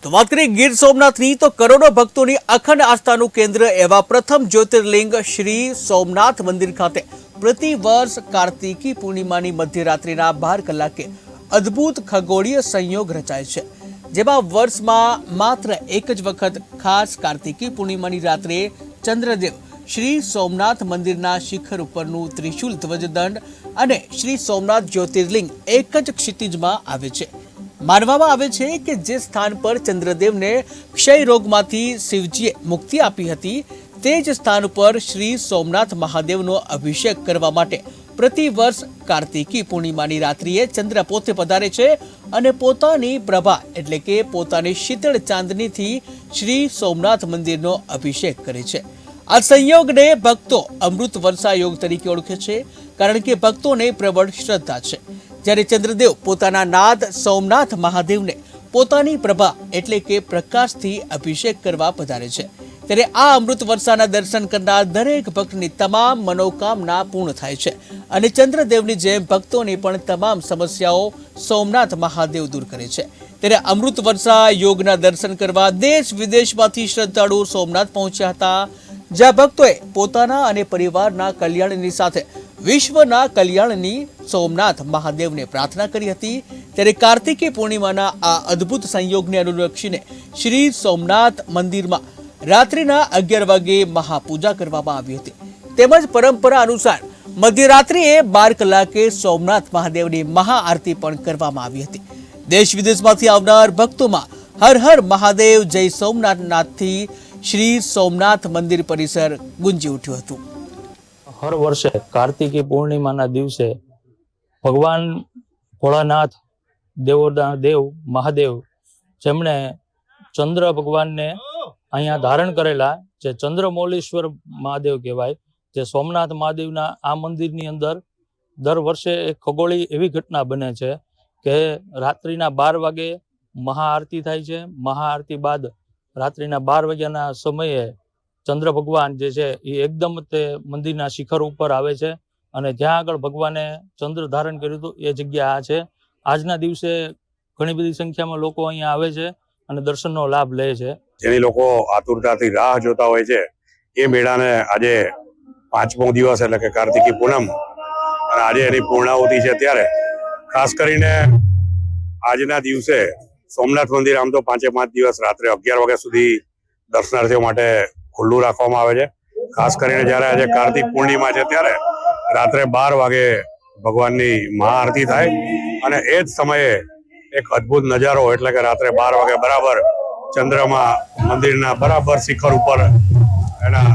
તો વાત કરીએ ગીર સોમનાથની તો કરોડો ભક્તોની અખંડ આસ્થાનું કેન્દ્ર એવા પ્રથમ જ્યોતિર્લિંગ શ્રી સોમનાથ મંદિર ખાતે પ્રતિ વર્ષ કાર્તિકી પૂર્ણિમાની મધ્યરાત્રિના 12 કલાકે અદ્ભુત ખગોળીય સંયોગ રચાય છે, જેમાં વર્ષમાં માત્ર એક જ વખત ખાસ કાર્તિકી પૂર્ણિમાની રાત્રે ચંદ્રદેવ શ્રી સોમનાથ મંદિરના શિખર ઉપરનું ત્રિશુલ ધ્વજદંડ અને શ્રી સોમનાથ જ્યોતિર્લિંગ એક જ ક્ષિતિજમાં આવે છે। માનવામાં આવે છે કે જે સ્થાન પર ચંદ્રદેવને ક્ષય રોગમાંથી શિવજીએ મુક્તિ આપી હતી, તે જ સ્થાન પર શ્રી સોમનાથ મહાદેવનો અભિષેક કરવા માટે પ્રતિ વર્ષ કાર્તિકી પૂર્ણિમાની રાત્રિએ ચંદ્ર પોતે પધારે છે અને પોતાની પ્રભા એટલે કે પોતાની શીતળ ચાંદનીથી શ્રી સોમનાથ મંદિરનો અભિષેક કરે છે। આ સંયોગને ભક્તો અમૃત વર્ષા યોગ તરીકે ઓળખે છે, કારણ કે ભક્તોને પ્રબળ શ્રદ્ધા છે। જ્યારે ચંદ્રદેવ પોતાના નાદ સોમનાથ મહાદેવને પોતાની પ્રભા એટલે કે પ્રકાશથી અભિષેક કરવા પધારે છે, ત્યારે આ અમૃત વર્ષાના દર્શન કરનાર દરેક ભક્તની તમામ મનોકામના પૂર્ણ થાય છે અને ચંદ્રદેવની જેમ ભક્તોની પણ તમામ સમસ્યાઓ સોમનાથ મહાદેવ દૂર કરે છે। ત્યારે અમૃત વર્ષા યોગના દર્શન કરવા દેશ વિદેશમાંથી શ્રદ્ધાળુઓ સોમનાથ પહોંચ્યા હતા, જ્યાં ભક્તોએ પોતાના અને પરિવારના કલ્યાણની સાથે વિશ્વના કલ્યાણની સોમનાથ મહાદેવને પ્રાર્થના કરી હતી। ત્યારે કાર્તિકી પૂર્ણિમાના આ અદ્ભુત સંયોગને અનુલક્ષીને શ્રી સોમનાથ મંદિરમાં રાત્રિના 11 વાગે મહાપૂજા કરવામાં આવી હતી, તેમજ પરંપરા અનુસાર મધ્યરાત્રિએ 12 કલાકે સોમનાથ મહાદેવની મહાઆરતી પણ કરવામાં આવી હતી। દેશ વિદેશમાંથી આવનાર ભક્તોમાં હર હર મહાદેવ જય સોમનાથનાથથી શ્રી સોમનાથ મંદિર પરિસર ગુંજી ઉઠ્યું હતું। હર વર્ષે કાર્તિકી પૂર્ણિમાના દિવસે ભગવાન ભોળાનાથ દેવોના દેવ મહાદેવ, જેમણે ચંદ્ર ભગવાનને અહીંયા ધારણ કરેલા, જે ચંદ્રમૌલીશ્વર મહાદેવ કહેવાય, જે સોમનાથ મહાદેવના આ મંદિરની અંદર દર વર્ષે એક ખગોળી એવી ઘટના બને છે કે રાત્રિના 12 વાગે મહાઆરતી થાય છે। મહાઆરતી બાદ રાત્રિના 12 વાગ્યાના સમયે ચંદ્ર ભગવાન જે છે એ એકદમ તે મંદિરના શિખર ઉપર આવે છે અને જ્યાં આગળ ભગવાને ચંદ્ર ધારણ કર્યું હતું એ જગ્યા આ છે। આજના દિવસે ઘણી બધી સંખ્યામાં લોકો અહીંયા આવે છે અને દર્શનનો લાભ લે છે। જેની લોકો આતુરતાથી રાહ જોતા હોય છે એ મેળાને આજે 5મો દિવસ એટલે કે કાર્તિકી પૂનમ અને આજે એની પૂર્ણાહુતિ છે, ત્યારે ખાસ કરીને આજના દિવસે સોમનાથ મંદિર આમ તો 5 દિવસ રાત્રે 11 વાગ્યા સુધી દર્શનાર્થીઓ માટે ખુલ્લું રાખવામાં આવે છે। ખાસ કરીને જ્યારે આજે કાર્તિક પૂર્ણિમા છે ત્યારે રાત્રે 12 વાગે ભગવાનની મહાઆરતી થાય અને એ જ સમયે એક અદ્ભુત નજારો એટલે કે રાત્રે 12 વાગે બરાબર ચંદ્રમા મંદિરના બરાબર શિખર ઉપર એના